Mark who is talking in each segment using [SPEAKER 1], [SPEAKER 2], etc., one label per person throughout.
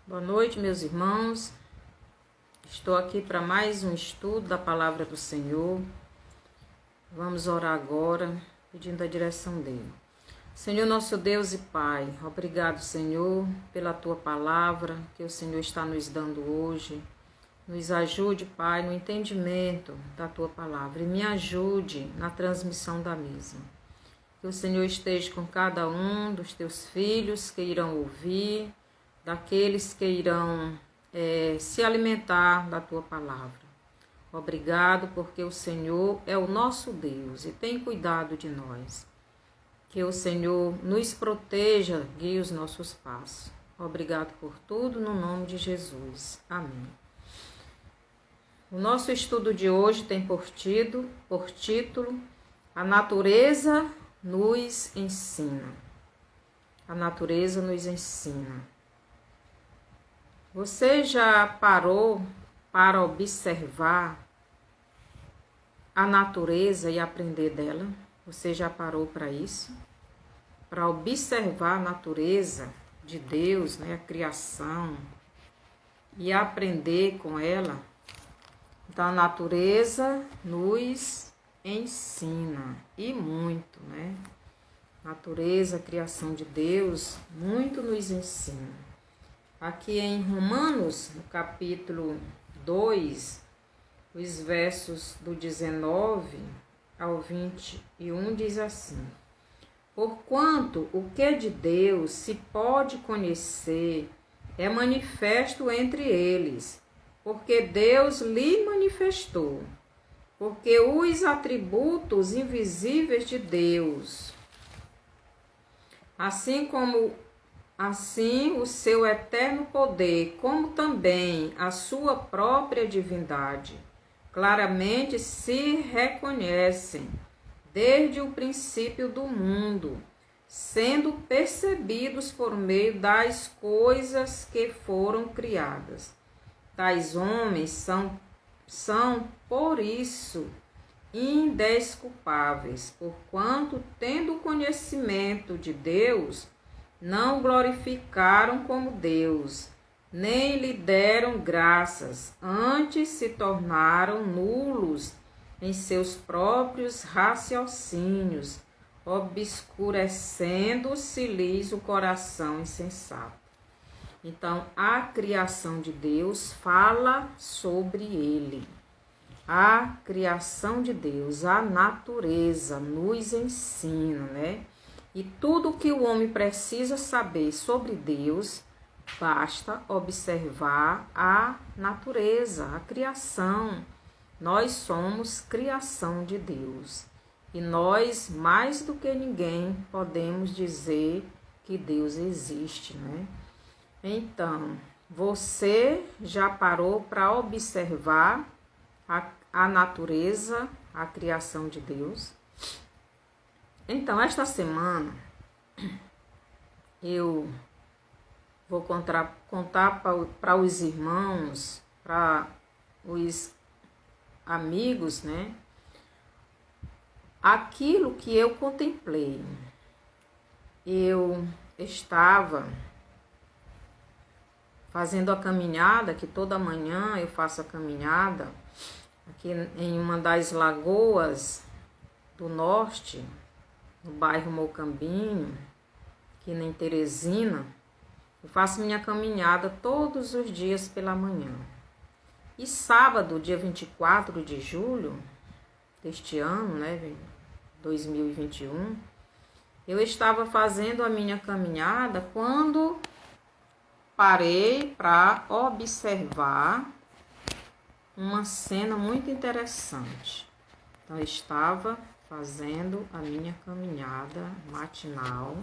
[SPEAKER 1] Boa noite, meus irmãos. Estou aqui para mais um estudo da palavra do Senhor. Vamos orar agora, pedindo a direção dele. Senhor, nosso Deus e Pai, obrigado, Senhor, pela tua palavra que o Senhor está nos dando hoje. Nos ajude, Pai, no entendimento da tua palavra e me ajude na transmissão da mesma. Que o Senhor esteja com cada um dos teus filhos que irão ouvir, daqueles que irão se alimentar da tua palavra. Obrigado, porque o Senhor é o nosso Deus e tem cuidado de nós. Que o Senhor nos proteja, guie os nossos passos. Obrigado por tudo, no nome de Jesus. Amém. O nosso estudo de hoje tem por título A Natureza nos ensina. A natureza nos ensina. Você já parou para observar a natureza e aprender dela? Você já parou para isso? Para observar a natureza de Deus, né, a criação, e aprender com ela? Então, a natureza nos ensina, e muito, né? Natureza, a criação de Deus, muito nos ensina. Aqui em Romanos, no capítulo 2, os versos do 19 ao 21 diz assim: Porquanto o que de Deus se pode conhecer é manifesto entre eles, porque Deus lhe manifestou, porque os atributos invisíveis de Deus, assim o seu eterno poder, como também a sua própria divindade, claramente se reconhecem desde o princípio do mundo, sendo percebidos por meio das coisas que foram criadas. Tais homens são por isso indesculpáveis, porquanto, tendo conhecimento de Deus, não glorificaram como Deus, nem lhe deram graças, antes se tornaram nulos em seus próprios raciocínios, obscurecendo-se-lhes o coração insensato. Então, a criação de Deus fala sobre ele. A criação de Deus, a natureza, nos ensina, né? E tudo o que o homem precisa saber sobre Deus, basta observar a natureza, a criação. Nós somos criação de Deus. E nós, mais do que ninguém, podemos dizer que Deus existe, né? Então, você já parou para observar a natureza, a criação de Deus? Então, esta semana, eu vou contar para os irmãos, para os amigos, né? Aquilo que eu contemplei. Eu estava fazendo a caminhada, que toda manhã eu faço a caminhada, aqui em uma das lagoas do norte, no bairro Mocambinho, aqui em Teresina. Eu faço minha caminhada todos os dias pela manhã. E sábado, dia 24 de julho deste ano, né, 2021, eu estava fazendo a minha caminhada quando parei para observar uma cena muito interessante. Então, eu estava fazendo a minha caminhada matinal,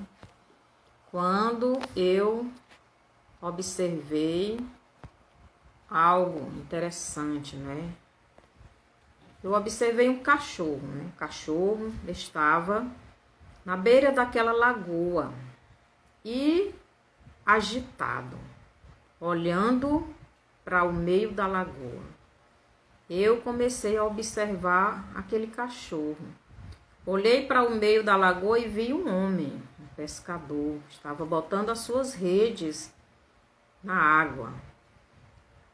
[SPEAKER 1] quando eu observei algo interessante, né? Eu observei um cachorro, né? O cachorro estava na beira daquela lagoa e agitado, olhando para o meio da lagoa. Eu comecei a observar aquele cachorro. Olhei para o meio da lagoa e vi um homem, um pescador, estava botando as suas redes na água.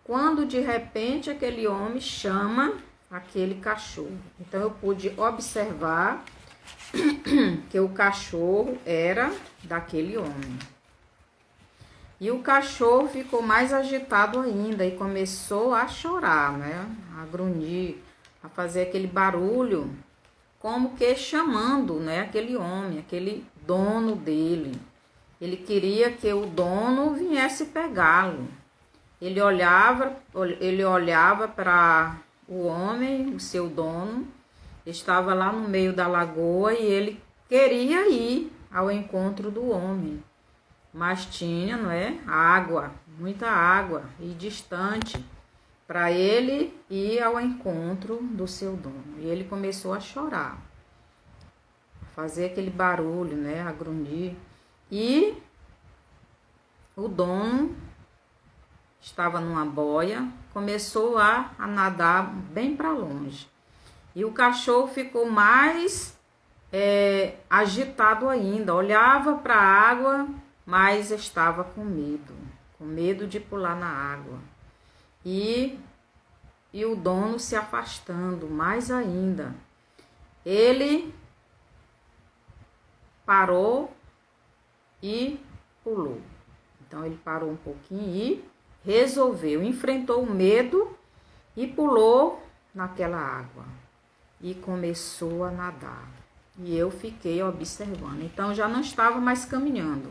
[SPEAKER 1] Quando de repente aquele homem chama aquele cachorro. Então eu pude observar que o cachorro era daquele homem. E o cachorro ficou mais agitado ainda e começou a chorar, né? A grunhir, a fazer aquele barulho, como que chamando, né? Aquele homem, aquele dono dele. Ele queria que o dono viesse pegá-lo. Ele olhava para o homem, o seu dono, estava lá no meio da lagoa e ele queria ir ao encontro do homem. Mas tinha, não é? Água, muita água e distante para ele ir ao encontro do seu dono. E ele começou a chorar, a fazer aquele barulho, né? A grunhir. E o dono estava numa boia, começou a nadar bem para longe. E o cachorro ficou mais agitado ainda, olhava para a água, mas estava com medo de pular na água. E o dono se afastando mais ainda. Ele parou e pulou. Então ele parou um pouquinho e resolveu, enfrentou o medo e pulou naquela água. E começou a nadar. E eu fiquei observando. Então já não estava mais caminhando.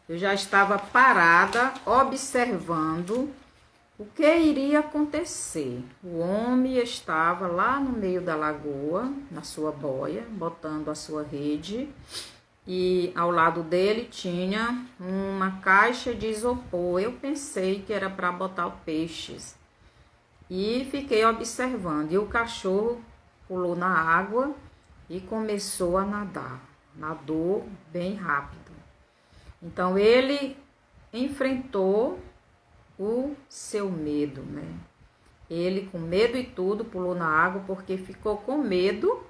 [SPEAKER 1] Eu já estava parada, observando o que iria acontecer. O homem estava lá no meio da lagoa, na sua boia, botando a sua rede. E ao lado dele tinha uma caixa de isopor. Eu pensei que era para botar peixes. E fiquei observando. E o cachorro pulou na água e começou a nadar. Nadou bem rápido. Então ele enfrentou o seu medo, né? Ele com medo e tudo pulou na água porque ficou com medo.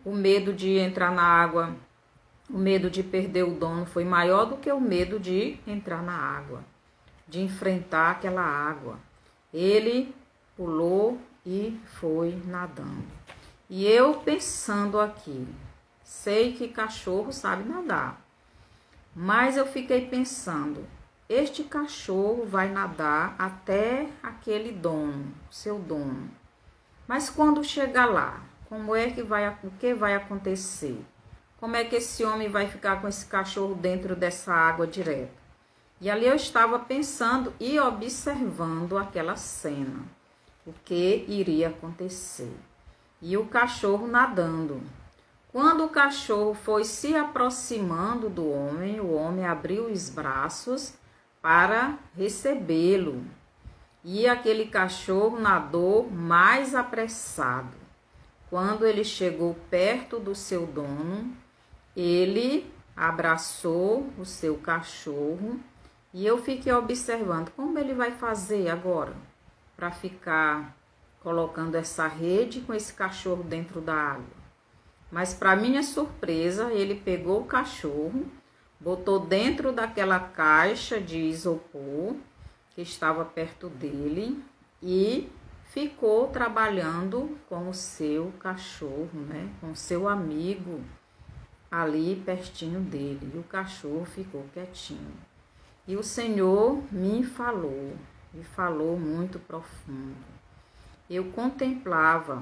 [SPEAKER 1] O medo de entrar na água, o medo de perder o dono foi maior do que o medo de entrar na água, de enfrentar aquela água. Ele pulou e foi nadando. E eu pensando aqui, sei que cachorro sabe nadar. Mas eu fiquei pensando, este cachorro vai nadar até aquele dono, seu dono. Mas quando chegar lá, o que vai acontecer? Como é que esse homem vai ficar com esse cachorro dentro dessa água direto? E ali eu estava pensando e observando aquela cena, o que iria acontecer. E o cachorro nadando. Quando o cachorro foi se aproximando do homem, o homem abriu os braços para recebê-lo. E aquele cachorro nadou mais apressado. Quando ele chegou perto do seu dono, ele abraçou o seu cachorro e eu fiquei observando como ele vai fazer agora para ficar colocando essa rede com esse cachorro dentro da água. Mas para minha surpresa, ele pegou o cachorro, botou dentro daquela caixa de isopor que estava perto dele e ficou trabalhando com o seu cachorro, né? Com o seu amigo ali pertinho dele. E o cachorro ficou quietinho. E o Senhor me falou muito profundo. Eu contemplava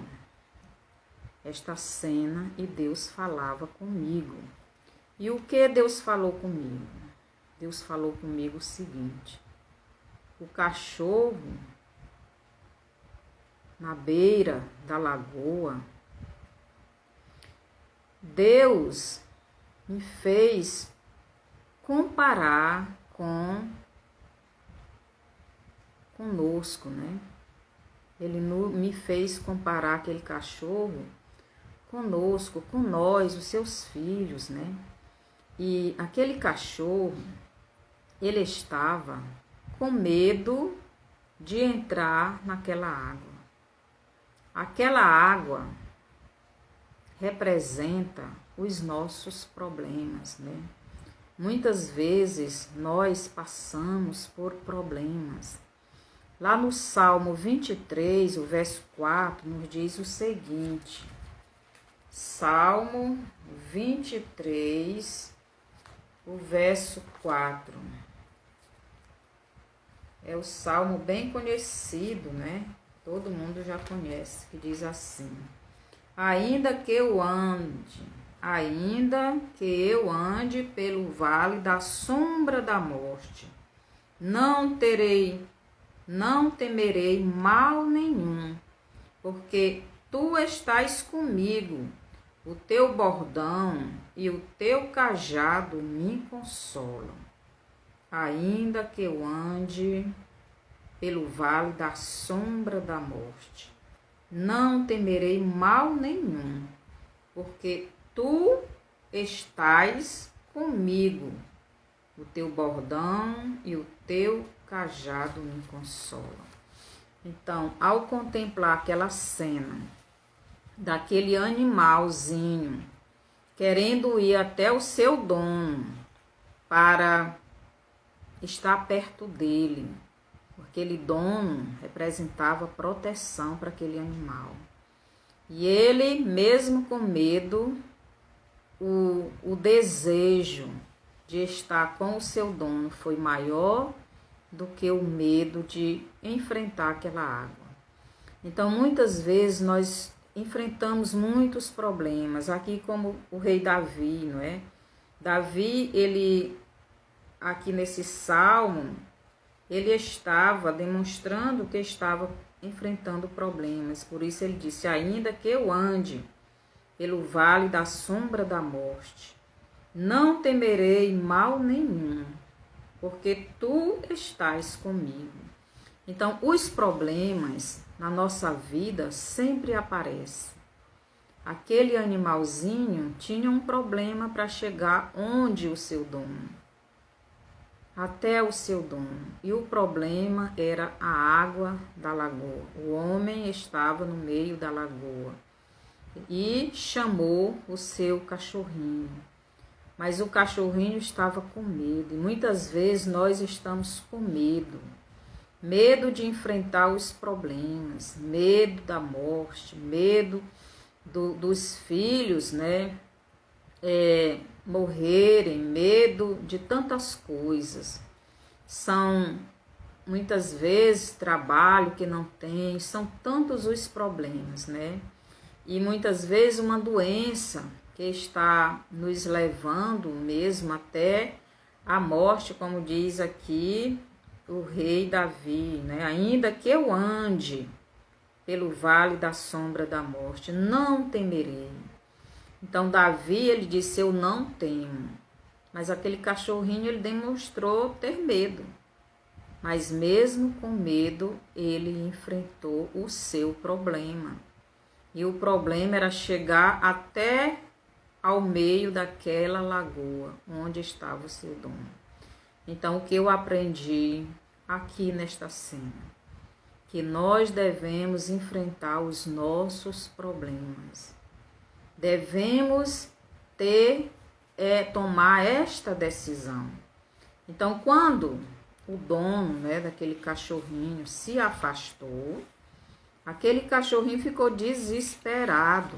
[SPEAKER 1] esta cena e Deus falava comigo. E o que Deus falou comigo? Deus falou comigo o seguinte: o cachorro na beira da lagoa, Deus me fez comparar conosco, né? Ele me fez comparar aquele cachorro conosco, com nós, os seus filhos, né? E aquele cachorro, ele estava com medo de entrar naquela água. Aquela água representa os nossos problemas, né? muitas vezes nós passamos por problemas. Lá no Salmo 23, o verso 4, nos diz o seguinte. Salmo 23, o verso 4. É o salmo bem conhecido, né? Todo mundo já conhece, que diz assim: ainda que eu ande pelo vale da sombra da morte, não temerei mal nenhum, porque tu estás comigo, o teu bordão e o teu cajado me consolam. Ainda que eu ande pelo vale da sombra da morte, não temerei mal nenhum, porque tu estás comigo, o teu bordão e o teu cajado me consolam. Então, ao contemplar aquela cena daquele animalzinho querendo ir até o seu dono para estar perto dele, aquele dono representava proteção para aquele animal. E ele, mesmo com medo, o desejo de estar com o seu dono foi maior do que o medo de enfrentar aquela água. Então, muitas vezes nós enfrentamos muitos problemas, aqui como o rei Davi, não é? Davi, ele, aqui nesse salmo, ele estava demonstrando que estava enfrentando problemas. Por isso ele disse, ainda que eu ande pelo vale da sombra da morte, não temerei mal nenhum, porque tu estás comigo. Então, os problemas na nossa vida sempre aparecem. Aquele animalzinho tinha um problema para chegar onde o seu dono, até o seu dono. E o problema era a água da lagoa. O homem estava no meio da lagoa e chamou o seu cachorrinho. Mas o cachorrinho estava com medo. E muitas vezes nós estamos com medo. Medo de enfrentar os problemas, medo da morte, medo dos filhos, né? Morrerem, medo de tantas coisas. São muitas vezes trabalho que não tem, são tantos os problemas, né? E muitas vezes uma doença que está nos levando mesmo até a morte, como diz aqui o rei Davi, né? Ainda que eu ande pelo vale da sombra da morte, não temerei. Então, Davi, ele disse, eu não temo. Mas aquele cachorrinho, ele demonstrou ter medo. Mas mesmo com medo, ele enfrentou o seu problema. E o problema era chegar até ao meio daquela lagoa, onde estava o seu dono. Então, o que eu aprendi aqui nesta cena? Que nós devemos enfrentar os nossos problemas. Devemos tomar esta decisão. Então, quando o dono, né, daquele cachorrinho se afastou, aquele cachorrinho ficou desesperado.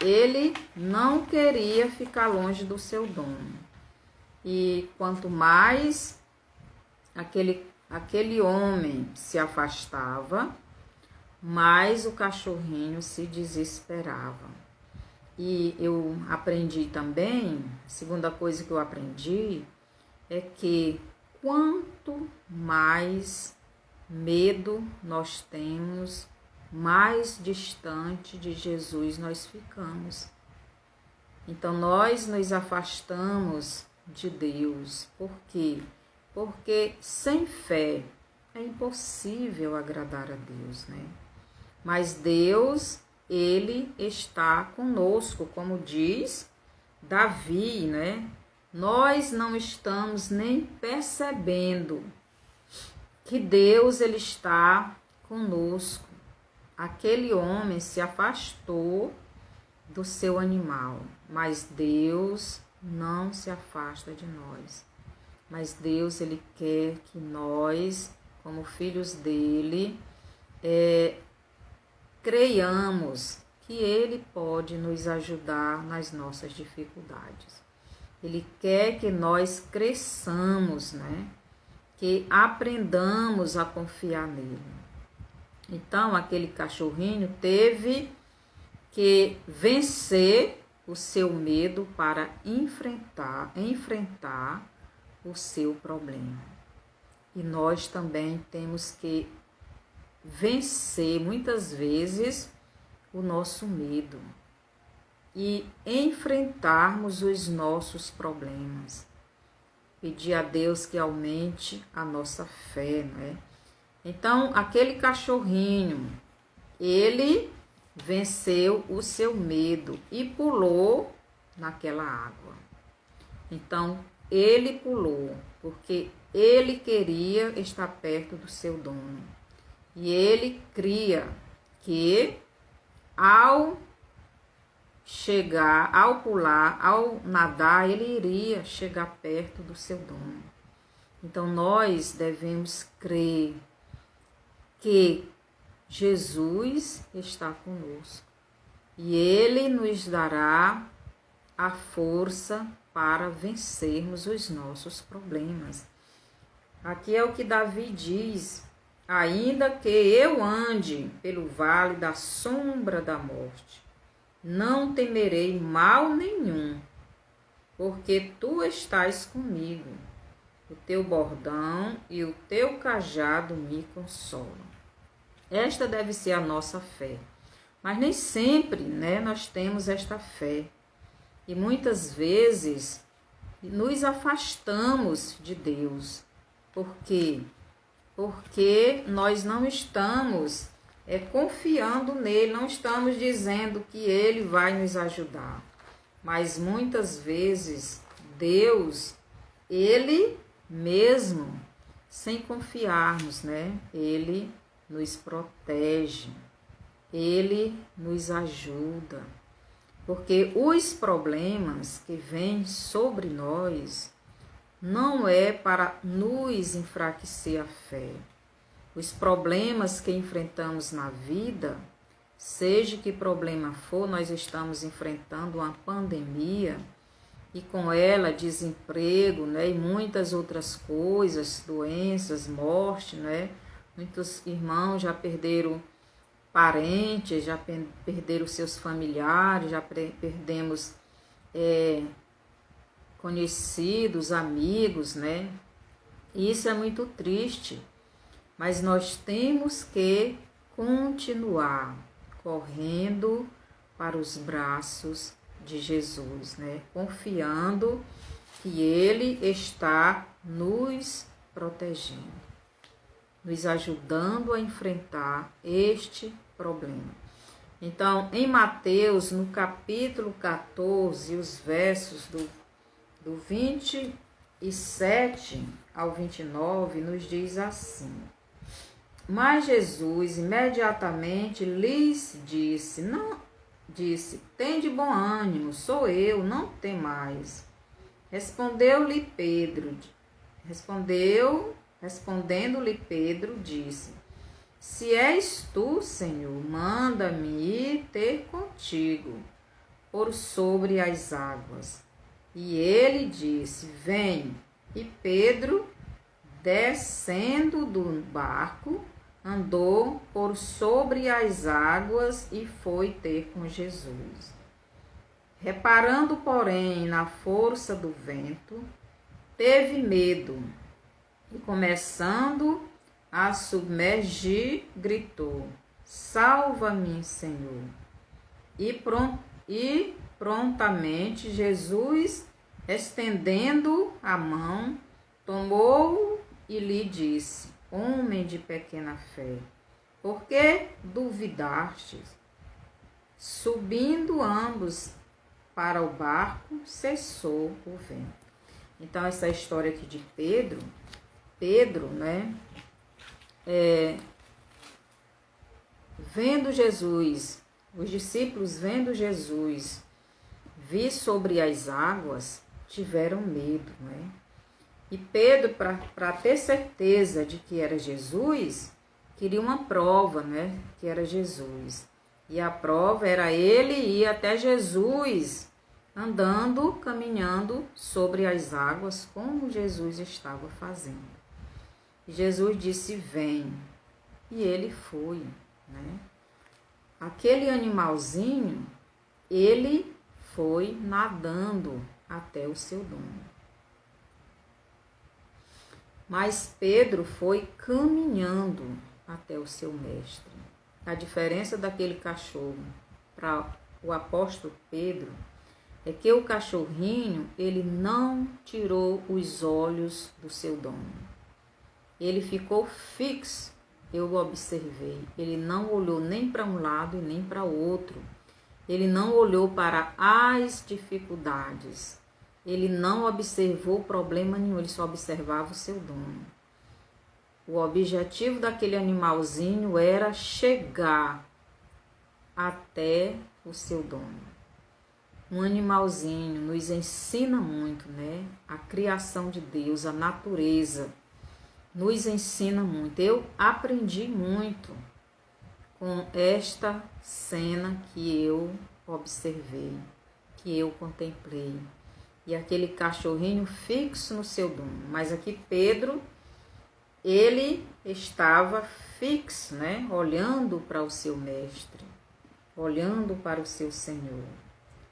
[SPEAKER 1] Ele não queria ficar longe do seu dono. E quanto mais aquele homem se afastava, mais o cachorrinho se desesperava. E eu aprendi também, a segunda coisa que eu aprendi é que quanto mais medo nós temos, mais distante de Jesus nós ficamos. Então nós nos afastamos de Deus. Por quê? Porque sem fé é impossível agradar a Deus, né? Mas Deus, ele está conosco, como diz Davi, né? Nós não estamos nem percebendo que Deus, ele está conosco. Aquele homem se afastou do seu animal, mas Deus não se afasta de nós. Mas Deus, Ele quer que nós, como filhos dEle, creiamos que Ele pode nos ajudar nas nossas dificuldades. Ele quer que nós cresçamos, né? Que aprendamos a confiar nele. Então, aquele cachorrinho teve que vencer o seu medo para enfrentar o seu problema. E nós também temos que vencer muitas vezes o nosso medo e enfrentarmos os nossos problemas. Pedir a Deus que aumente a nossa fé, né? Então, aquele cachorrinho, ele venceu o seu medo e pulou naquela água. Então, ele pulou porque ele queria estar perto do seu dono. E ele cria que ao chegar, ao pular, ao nadar, ele iria chegar perto do seu dono. Então, nós devemos crer que Jesus está conosco e Ele nos dará a força para vencermos os nossos problemas. Aqui é o que Davi diz: ainda que eu ande pelo vale da sombra da morte, não temerei mal nenhum, porque tu estás comigo. O teu bordão e o teu cajado me consolam. Esta deve ser a nossa fé. Mas nem sempre, né, nós temos esta fé. E muitas vezes nos afastamos de Deus. Por quê? Porque nós não estamos confiando nele, não estamos dizendo que ele vai nos ajudar. Mas muitas vezes Deus, ele mesmo, sem confiarmos, né? Ele nos protege, ele nos ajuda. Porque os problemas que vêm sobre nós não é para nos enfraquecer a fé. Os problemas que enfrentamos na vida, seja que problema for, nós estamos enfrentando uma pandemia e com ela desemprego, né, e muitas outras coisas, doenças, morte, né? Muitos irmãos já perderam parentes, já perderam seus familiares, já perdemos conhecidos, amigos, né? E isso é muito triste, mas nós temos que continuar correndo para os braços de Jesus, né? Confiando que Ele está nos protegendo, nos ajudando a enfrentar este problema. Então, em Mateus, no capítulo 14, os versos do 27 ao 29, nos diz assim: mas Jesus imediatamente lhes disse, tende bom ânimo, sou eu, não temais. Respondendo-lhe Pedro, disse: se és tu, Senhor, manda-me ir ter contigo por sobre as águas. E ele disse: vem. E Pedro, descendo do barco, andou por sobre as águas e foi ter com Jesus. Reparando, porém, na força do vento, teve medo e, começando a submergir, gritou: salva-me, Senhor. E prontamente Jesus, estendendo a mão, tomou-o e lhe disse: homem de pequena fé, por que duvidastes? Subindo ambos para o barco, cessou o vento. Então, essa história aqui de Pedro, né, vendo Jesus, os discípulos vendo Jesus vir sobre as águas, tiveram medo, não é? E Pedro, para ter certeza de que era Jesus, queria uma prova, né? Que era Jesus. E a prova era ele ir até Jesus, andando, caminhando sobre as águas, como Jesus estava fazendo. E Jesus disse, vem. E ele foi, né? Aquele animalzinho, ele foi nadando até o seu dono. Mas Pedro foi caminhando até o seu mestre. A diferença daquele cachorro para o apóstolo Pedro é que o cachorrinho, ele não tirou os olhos do seu dono. Ele ficou fixo, eu observei. Ele não olhou nem para um lado e nem para o outro. Ele não olhou para as dificuldades. Ele não observou problema nenhum, ele só observava o seu dono. O objetivo daquele animalzinho era chegar até o seu dono. Um animalzinho nos ensina muito, né? A criação de Deus, a natureza, nos ensina muito. Eu aprendi muito com esta cena que eu observei, que eu contemplei. E aquele cachorrinho fixo no seu dono. Mas aqui Pedro, ele estava fixo, né? Olhando para o seu mestre, olhando para o seu Senhor.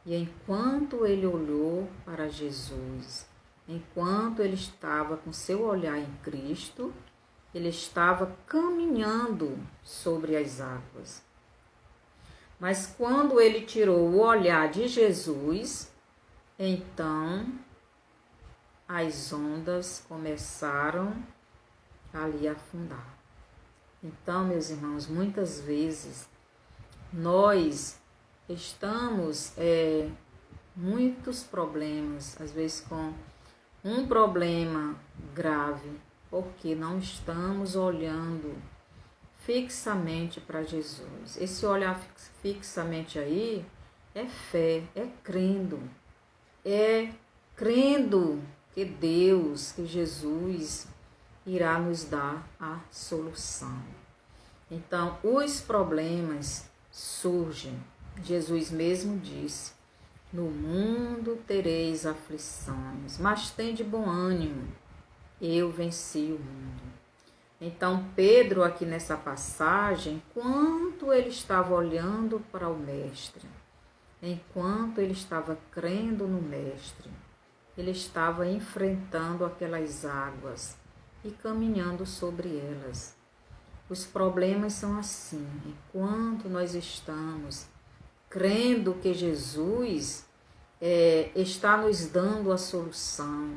[SPEAKER 1] E enquanto ele olhou para Jesus, enquanto ele estava com seu olhar em Cristo, ele estava caminhando sobre as águas. Mas quando ele tirou o olhar de Jesus, então as ondas começaram a lhe afundar. Então, meus irmãos, muitas vezes nós estamos muitos problemas, às vezes com um problema grave, porque não estamos olhando fixamente para Jesus. Esse olhar fixamente aí é fé, é crendo que Deus, que Jesus irá nos dar a solução. Então, os problemas surgem. Jesus mesmo disse, no mundo tereis aflições, mas tende bom ânimo, eu venci o mundo. Então, Pedro, aqui nessa passagem, enquanto ele estava olhando para o Mestre, enquanto ele estava crendo no Mestre, ele estava enfrentando aquelas águas e caminhando sobre elas. Os problemas são assim, enquanto nós estamos crendo que Jesus está nos dando a solução,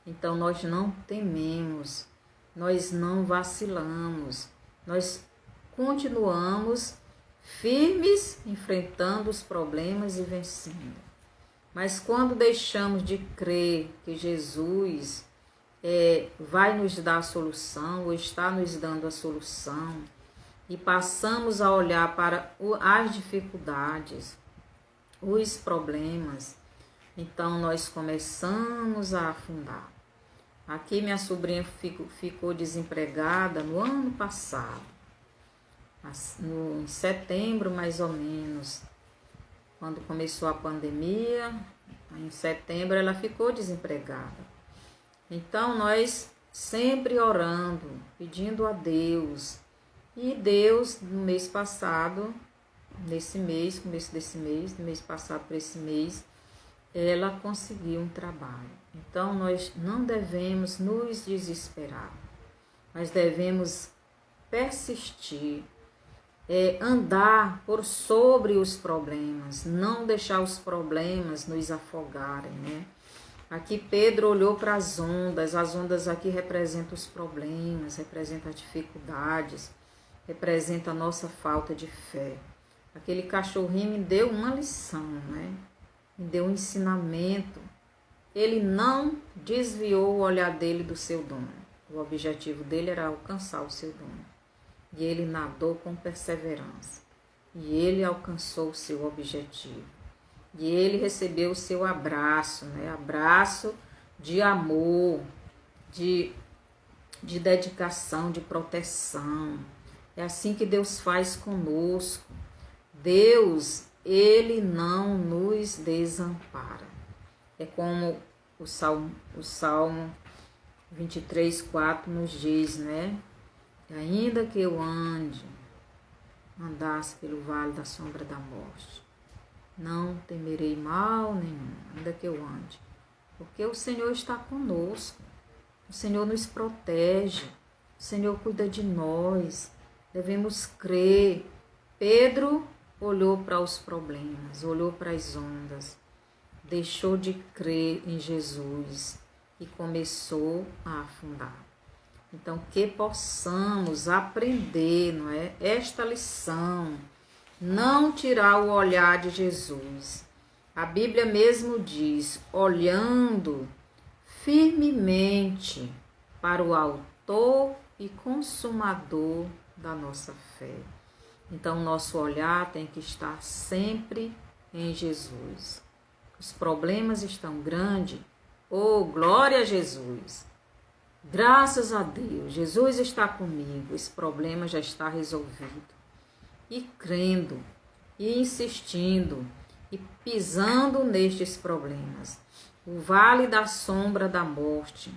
[SPEAKER 1] então nós não tememos, nós não vacilamos, nós continuamos firmes, enfrentando os problemas e vencendo. Mas quando deixamos de crer que Jesus vai nos dar a solução, ou está nos dando a solução, e passamos a olhar para as dificuldades, os problemas, então nós começamos a afundar. Aqui minha sobrinha ficou desempregada no ano passado, em setembro mais ou menos, quando começou a pandemia, em setembro ela ficou desempregada. Então nós sempre orando, pedindo a Deus, e Deus no mês passado, começo desse mês, do mês passado para esse mês, ela conseguiu um trabalho. Então nós não devemos nos desesperar, mas devemos persistir, andar por sobre os problemas, não deixar os problemas nos afogarem, né? Aqui Pedro olhou para as ondas aqui representam os problemas, representam as dificuldades, representam a nossa falta de fé. Aquele cachorrinho me deu uma lição, né? Me deu um ensinamento. Ele não desviou o olhar dele do seu dono. O objetivo dele era alcançar o seu dono. E ele nadou com perseverança. E ele alcançou o seu objetivo. E ele recebeu o seu abraço, né? Abraço de amor, de dedicação, de proteção. É assim que Deus faz conosco. Deus, ele não nos desampara. É como o Salmo 23:4 nos diz, né? Ainda que eu andasse pelo vale da sombra da morte, não temerei mal nenhum, ainda que eu ande. Porque o Senhor está conosco. O Senhor nos protege. O Senhor cuida de nós. Devemos crer. Pedro olhou para os problemas, olhou para as ondas, deixou de crer em Jesus e começou a afundar. Então, que possamos aprender, não é? Esta lição, não tirar o olhar de Jesus. A Bíblia mesmo diz, olhando firmemente para o autor e consumador da nossa fé. Então, nosso olhar tem que estar sempre em Jesus. Os problemas estão grandes. Oh, glória a Jesus! Graças a Deus, Jesus está comigo. Esse problema já está resolvido. E crendo, e insistindo, e pisando nestes problemas. O vale da sombra da morte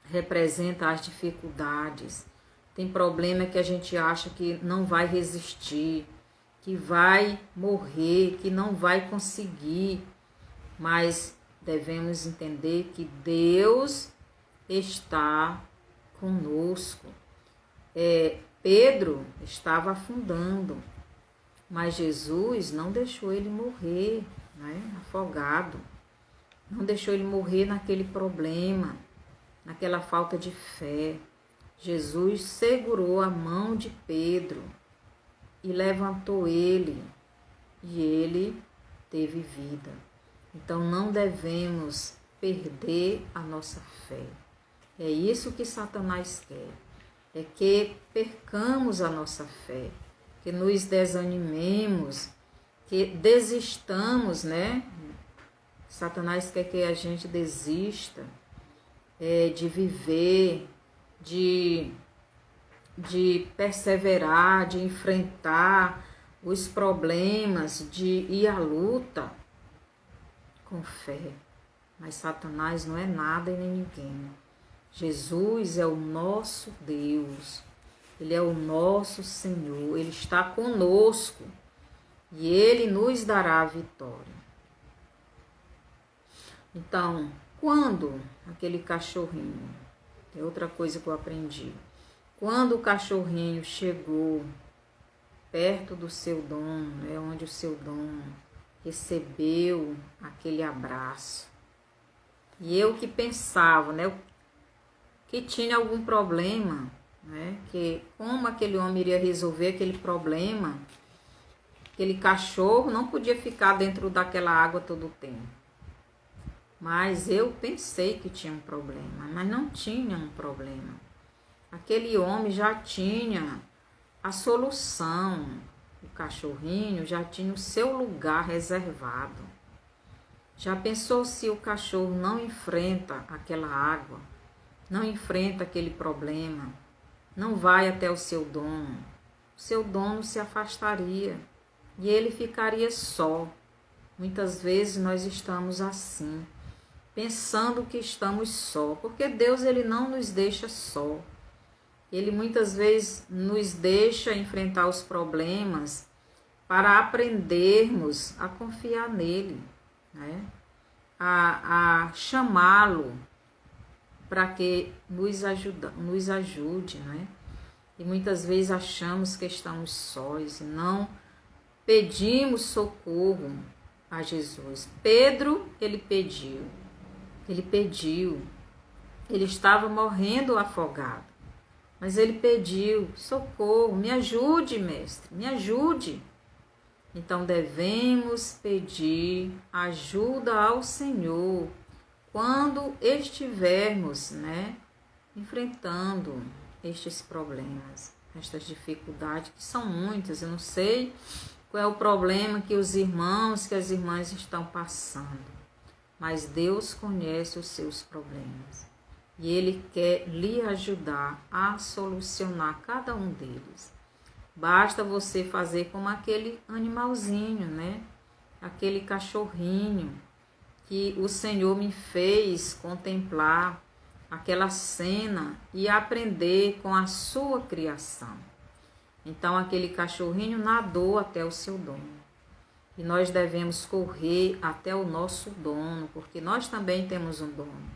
[SPEAKER 1] representa as dificuldades. Tem problema que a gente acha que não vai resistir, que vai morrer, que não vai conseguir. Mas devemos entender que Deus está conosco. Pedro estava afundando, mas Jesus não deixou ele morrer, né, afogado. Não deixou ele morrer naquele problema, naquela falta de fé. Jesus segurou a mão de Pedro e levantou ele, e ele teve vida. Então não devemos perder a nossa fé. É isso que Satanás quer. É que percamos a nossa fé, que nos desanimemos, que desistamos, né? Satanás quer que a gente desista de viver, de perseverar, de enfrentar os problemas, de ir à luta com fé. Mas Satanás não é nada e nem ninguém. Jesus é o nosso Deus, Ele é o nosso Senhor, Ele está conosco e Ele nos dará a vitória. Então, quando aquele cachorrinho, é outra coisa que eu aprendi, quando o cachorrinho chegou perto do seu dono, onde o seu dono recebeu aquele abraço, e eu que pensava, que tinha algum problema, que como aquele homem iria resolver aquele problema, aquele cachorro não podia ficar dentro daquela água todo o tempo. Mas eu pensei que tinha um problema, mas não tinha um problema. Aquele homem já tinha a solução, o cachorrinho já tinha o seu lugar reservado. Já pensou se o cachorro não enfrenta aquela água, não enfrenta aquele problema, não vai até o seu dono se afastaria e ele ficaria só. Muitas vezes nós estamos assim, pensando que estamos só, porque Deus ele não nos deixa só. Ele muitas vezes nos deixa enfrentar os problemas para aprendermos a confiar nele, a chamá-lo para que nos ajude, E muitas vezes achamos que estamos sós e não pedimos socorro a Jesus. Pedro, ele pediu, ele estava morrendo afogado, mas ele pediu socorro, me ajude, mestre, me ajude. Então devemos pedir ajuda ao Senhor quando estivermos, enfrentando estes problemas, estas dificuldades, que são muitas. Eu não sei qual é o problema que os irmãos, que as irmãs estão passando. Mas Deus conhece os seus problemas. E Ele quer lhe ajudar a solucionar cada um deles. Basta você fazer como aquele animalzinho, né? Aquele cachorrinho que o Senhor me fez contemplar aquela cena e aprender com a sua criação. Então aquele cachorrinho nadou até o seu dono. E nós devemos correr até o nosso dono, porque nós também temos um dono.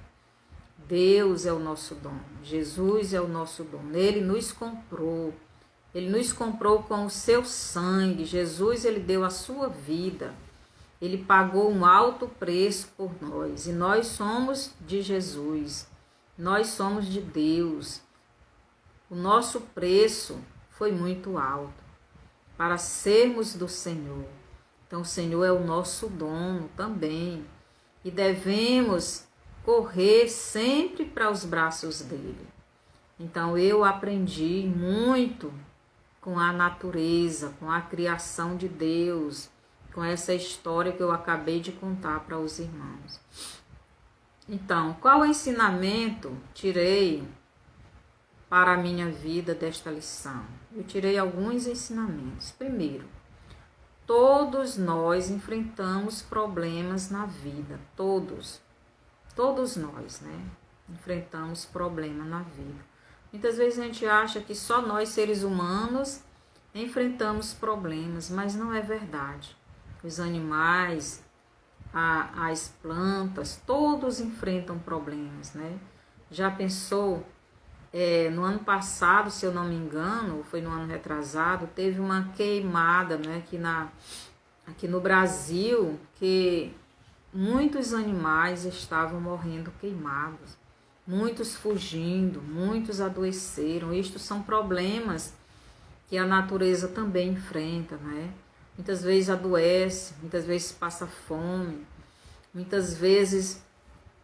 [SPEAKER 1] Deus é o nosso dono, Jesus é o nosso dono. Ele nos comprou com o seu sangue. Jesus, ele deu a sua vida. Ele pagou um alto preço por nós. E nós somos de Jesus. Nós somos de Deus. O nosso preço foi muito alto para sermos do Senhor. Então, o Senhor é o nosso dono também. E devemos correr sempre para os braços dele. Então, eu aprendi muito com a natureza, com a criação de Deus, com essa história que eu acabei de contar para os irmãos. Então, qual ensinamento tirei para a minha vida desta lição? Eu tirei alguns ensinamentos. Primeiro, todos nós enfrentamos problemas na vida, todos nós, né? Enfrentamos problemas na vida. Muitas vezes a gente acha que só nós, seres humanos, enfrentamos problemas, mas não é verdade. Os animais, as plantas, todos enfrentam problemas, né? Já pensou, no ano passado, se eu não me engano, foi no ano retrasado, teve uma queimada, né, aqui no Brasil, que muitos animais estavam morrendo queimados, muitos fugindo, muitos adoeceram. Estes são problemas que a natureza também enfrenta, né? Muitas vezes adoece, muitas vezes passa fome, muitas vezes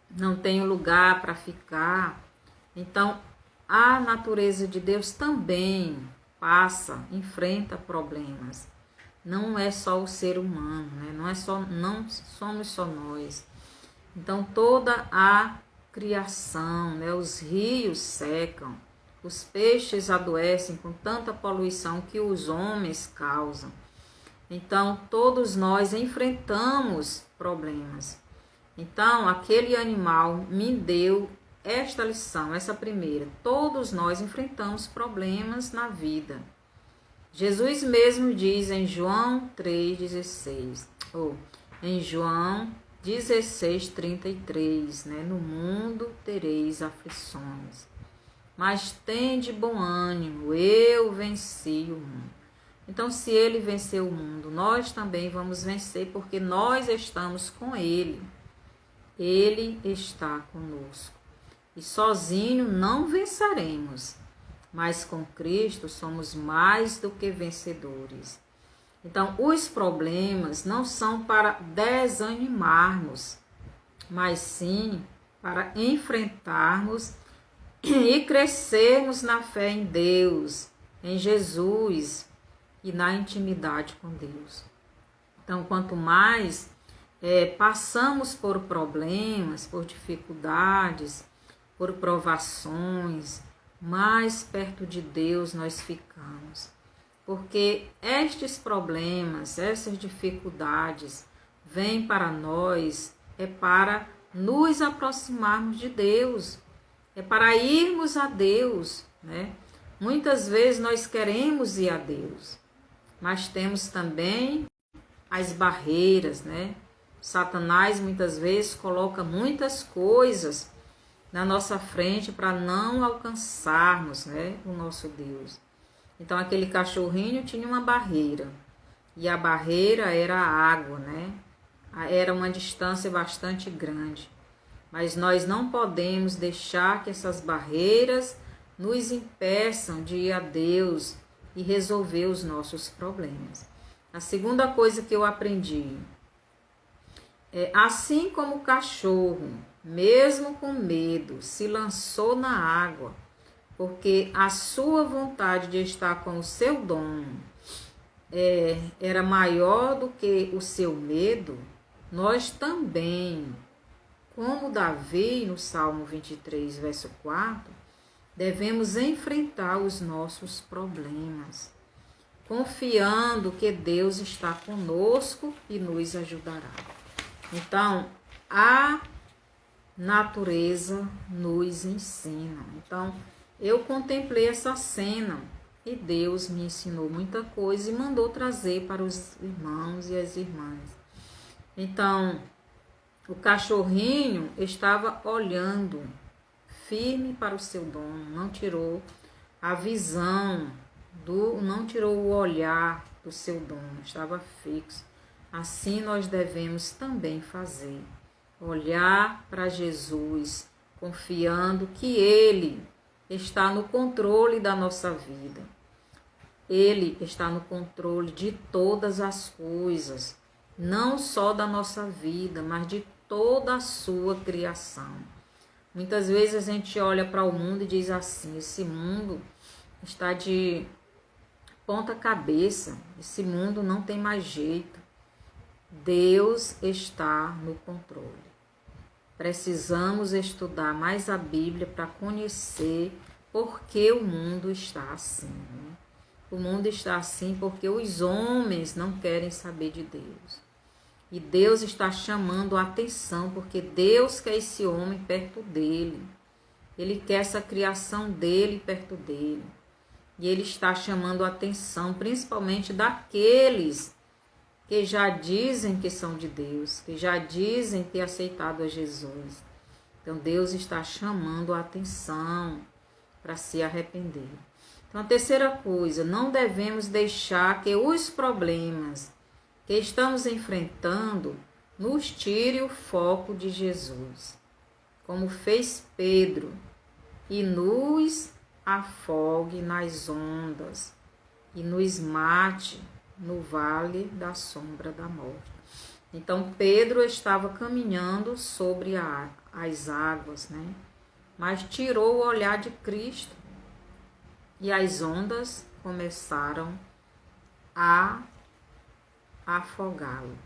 [SPEAKER 1] não tem um lugar para ficar. Então, a natureza de Deus também enfrenta problemas. Não é só o ser humano, né? Não somos só nós. Então, toda a criação, né? Os rios secam, os peixes adoecem com tanta poluição que os homens causam. Então, todos nós enfrentamos problemas. Então, aquele animal me deu esta lição, essa primeira. Todos nós enfrentamos problemas na vida. Jesus mesmo diz em João 3,16, ou em João 16:33, né? No mundo tereis aflições, mas tende bom ânimo, eu venci o mundo. Então, se ele venceu o mundo, nós também vamos vencer, porque nós estamos com ele. Ele está conosco. E sozinho não venceremos, mas com Cristo somos mais do que vencedores. Então, os problemas não são para desanimarmos, mas sim para enfrentarmos e crescermos na fé em Deus, em Jesus e na intimidade com Deus. Então, quanto mais passamos por problemas, por dificuldades, por provações, mais perto de Deus nós ficamos. Porque estes problemas, essas dificuldades, vêm para nós, para nos aproximarmos de Deus, para irmos a Deus, né? Muitas vezes nós queremos ir a Deus, mas temos também as barreiras, né? Satanás muitas vezes coloca muitas coisas na nossa frente para não alcançarmos, né, o nosso Deus. Então, aquele cachorrinho tinha uma barreira, e a barreira era a água, né? Era uma distância bastante grande. Mas nós não podemos deixar que essas barreiras nos impeçam de ir a Deus e resolver os nossos problemas. A segunda coisa que eu aprendi assim como o cachorro, mesmo com medo, se lançou na água, porque a sua vontade de estar com o seu dono era maior do que o seu medo, nós também, como Davi, no Salmo 23, verso 4, devemos enfrentar os nossos problemas, confiando que Deus está conosco e nos ajudará. Então, a natureza nos ensina. Então, eu contemplei essa cena e Deus me ensinou muita coisa e mandou trazer para os irmãos e as irmãs. Então, o cachorrinho estava olhando firme para o seu dono, não tirou a visão, não tirou o olhar do seu dono, estava fixo. Assim nós devemos também fazer, olhar para Jesus, confiando que Ele está no controle da nossa vida. Ele está no controle de todas as coisas, não só da nossa vida, mas de toda a sua criação. Muitas vezes a gente olha para o mundo e diz assim: esse mundo está de ponta cabeça, esse mundo não tem mais jeito. Deus está no controle. Precisamos estudar mais a Bíblia para conhecer por que o mundo está assim. Né? O mundo está assim porque os homens não querem saber de Deus. E Deus está chamando a atenção, porque Deus quer esse homem perto dele. Ele quer essa criação dele perto dele. E Ele está chamando a atenção, principalmente daqueles que já dizem que são de Deus, que já dizem ter aceitado a Jesus. Então, Deus está chamando a atenção para se arrepender. Então, a terceira coisa, não devemos deixar que os problemas que estamos enfrentando nos tire o foco de Jesus, como fez Pedro, e nos afogue nas ondas e nos mate no vale da sombra da morte. Então Pedro estava caminhando sobre as águas, né? Mas tirou o olhar de Cristo e as ondas começaram a afogá-lo.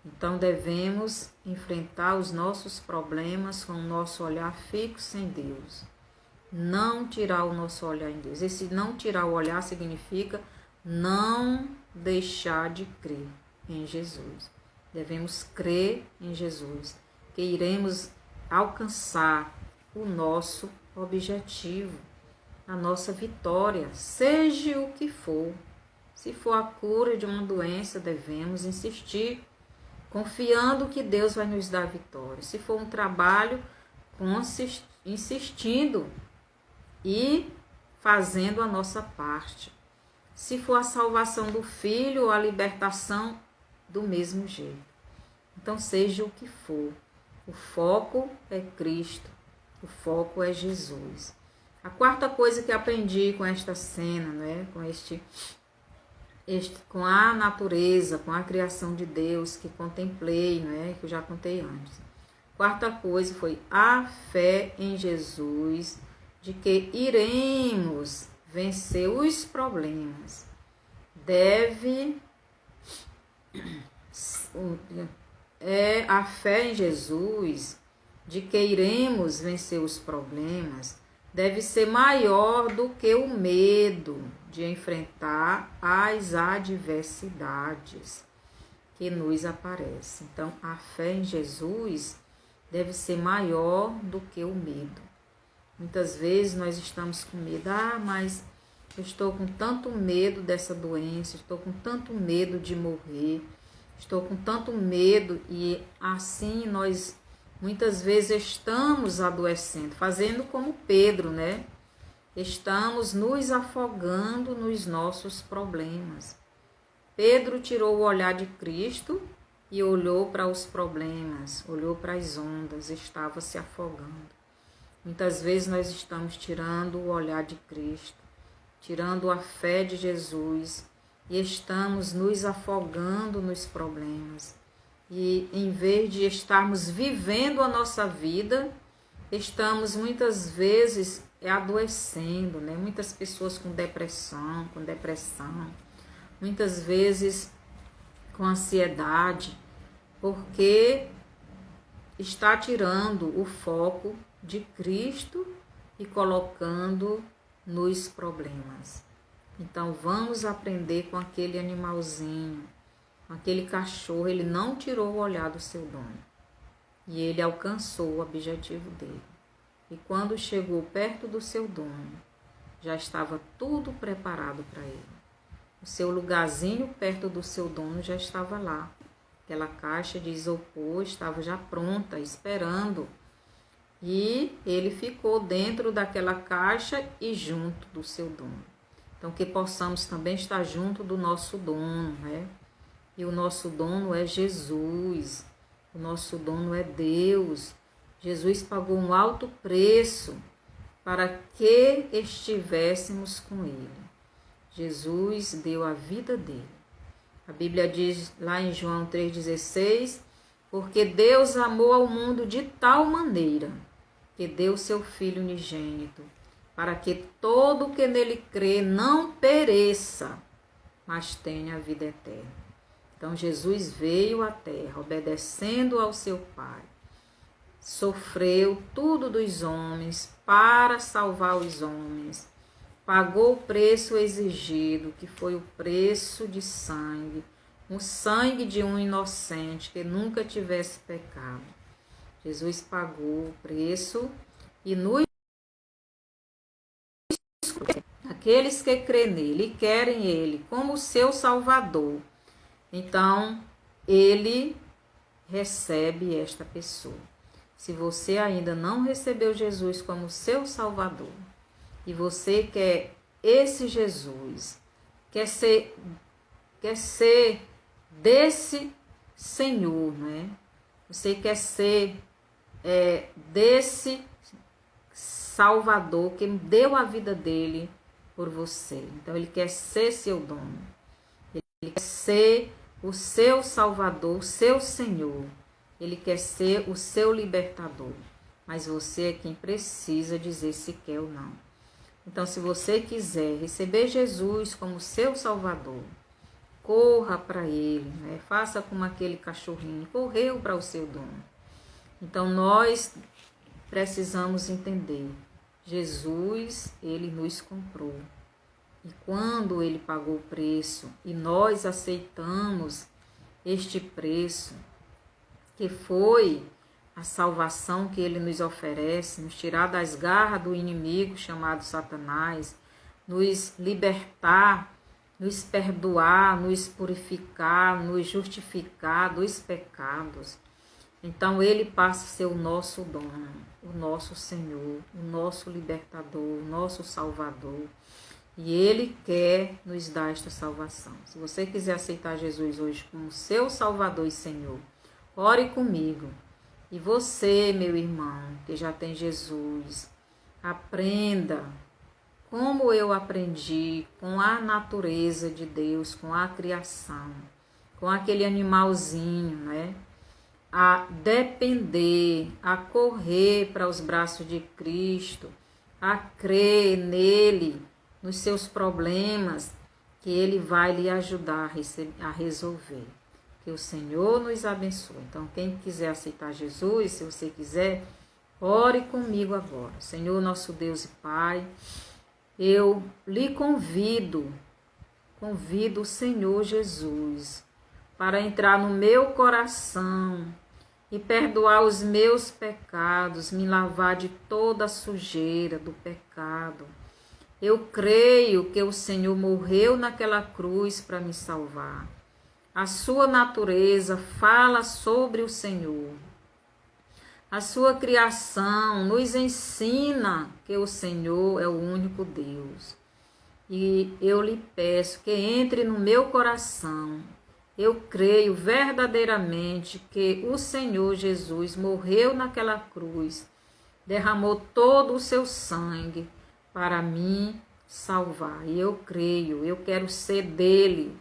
[SPEAKER 1] Então devemos enfrentar os nossos problemas com o nosso olhar fixo em Deus. Não tirar o nosso olhar em Deus. Esse não tirar o olhar significa não deixar de crer em Jesus. Devemos crer em Jesus, que iremos alcançar o nosso objetivo, a nossa vitória, seja o que for. Se for a cura de uma doença, devemos insistir, confiando que Deus vai nos dar vitória. Se for um trabalho, insistindo e fazendo a nossa parte. Se for a salvação do filho ou a libertação, do mesmo jeito. Então, seja o que for, o foco é Cristo, o foco é Jesus. A quarta coisa que aprendi com esta cena, né, com a natureza, com a criação de Deus que contemplei, né, que eu já contei antes. Quarta coisa foi a fé em Jesus, de que iremos vencer os problemas. A fé em Jesus, de que iremos vencer os problemas, deve ser maior do que o medo de enfrentar as adversidades que nos aparecem. Então, a fé em Jesus deve ser maior do que o medo. Muitas vezes nós estamos com medo. Mas eu estou com tanto medo dessa doença, estou com tanto medo de morrer, estou com tanto medo, e assim nós muitas vezes estamos adoecendo, fazendo como Pedro, né? Estamos nos afogando nos nossos problemas. Pedro tirou o olhar de Cristo e olhou para os problemas, olhou para as ondas, estava se afogando. Muitas vezes nós estamos tirando o olhar de Cristo, tirando a fé de Jesus e estamos nos afogando nos problemas. E em vez de estarmos vivendo a nossa vida, estamos muitas vezes adoecendo, né? Muitas pessoas com depressão. muitas vezes com ansiedade, porque está tirando o foco de Cristo e colocando nos problemas. Então vamos aprender com aquele animalzinho, com aquele cachorro. Ele não tirou o olhar do seu dono e ele alcançou o objetivo dele. E quando chegou perto do seu dono, já estava tudo preparado para ele. O seu lugarzinho perto do seu dono já estava lá. Aquela caixa de isopor estava já pronta, esperando. E ele ficou dentro daquela caixa e junto do seu dono. Então, que possamos também estar junto do nosso dono, né? E o nosso dono é Jesus. O nosso dono é Deus. Jesus pagou um alto preço para que estivéssemos com ele. Jesus deu a vida dele. A Bíblia diz lá em João 3,16, porque Deus amou ao mundo de tal maneira que deu seu Filho unigênito, para que todo o que nele crê não pereça, mas tenha a vida eterna. Então Jesus veio à terra, obedecendo ao seu Pai. Sofreu tudo dos homens para salvar os homens. Pagou o preço exigido, que foi o preço de sangue, o sangue de um inocente que nunca tivesse pecado. Jesus pagou o preço e nos aqueles que crêem nele e querem ele como seu Salvador, então ele recebe esta pessoa. Se você ainda não recebeu Jesus como seu Salvador, e você quer esse Jesus, quer ser desse Senhor, né? Você quer ser desse Salvador que deu a vida dele por você. Então ele quer ser seu dono, ele quer ser o seu Salvador, o seu Senhor, ele quer ser o seu libertador. Mas você é quem precisa dizer se quer ou não. Então, se você quiser receber Jesus como seu Salvador, corra para ele, né? Faça como aquele cachorrinho, correu para o seu dono. Então, nós precisamos entender, Jesus, ele nos comprou. E quando ele pagou o preço e nós aceitamos este preço, que foi a salvação que ele nos oferece, nos tirar das garras do inimigo chamado Satanás, nos libertar, nos perdoar, nos purificar, nos justificar dos pecados. Então ele passa a ser o nosso dono, o nosso Senhor, o nosso libertador, o nosso Salvador. E ele quer nos dar esta salvação. Se você quiser aceitar Jesus hoje como seu Salvador e Senhor, ore comigo. E você, meu irmão, que já tem Jesus, aprenda como eu aprendi com a natureza de Deus, com a criação, com aquele animalzinho, né? A depender, a correr para os braços de Cristo, a crer nele, nos seus problemas, que ele vai lhe ajudar a resolver. Que o Senhor nos abençoe. Então, quem quiser aceitar Jesus, se você quiser, ore comigo agora. Senhor, nosso Deus e Pai, eu lhe convido o Senhor Jesus para entrar no meu coração e perdoar os meus pecados, me lavar de toda a sujeira do pecado. Eu creio que o Senhor morreu naquela cruz para me salvar. A sua natureza fala sobre o Senhor. A sua criação nos ensina que o Senhor é o único Deus. E eu lhe peço que entre no meu coração. Eu creio verdadeiramente que o Senhor Jesus morreu naquela cruz, derramou todo o seu sangue para me salvar. E eu creio, eu quero ser dele.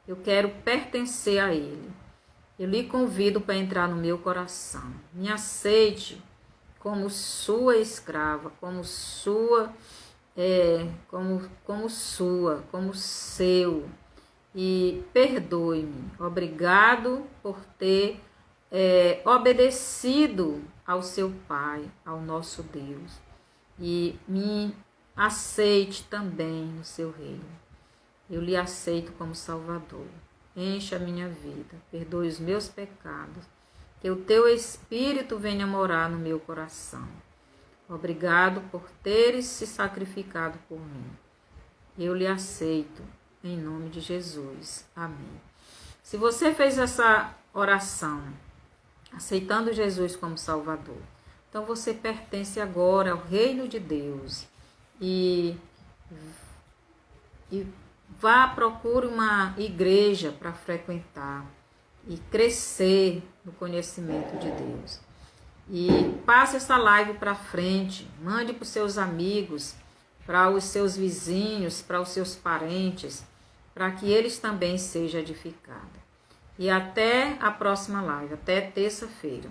[SPEAKER 1] Eu quero pertencer a ele. Eu lhe convido para entrar no meu coração. Me aceite como sua escrava, como sua, como seu. e perdoe-me. Obrigado por ter obedecido ao seu Pai, ao nosso Deus, e me aceite também no seu reino. Eu lhe aceito como Salvador. Encha a minha vida, perdoe os meus pecados, que o teu Espírito venha morar no meu coração. Obrigado por teres se sacrificado por mim. Eu lhe aceito, em nome de Jesus. Amém. Se você fez essa oração, aceitando Jesus como Salvador, então você pertence agora ao reino de Deus. E vá, procure uma igreja para frequentar e crescer no conhecimento de Deus. E passe essa live para frente, mande para os seus amigos, para os seus vizinhos, para os seus parentes, para que eles também sejam edificados. E até a próxima live, até terça-feira.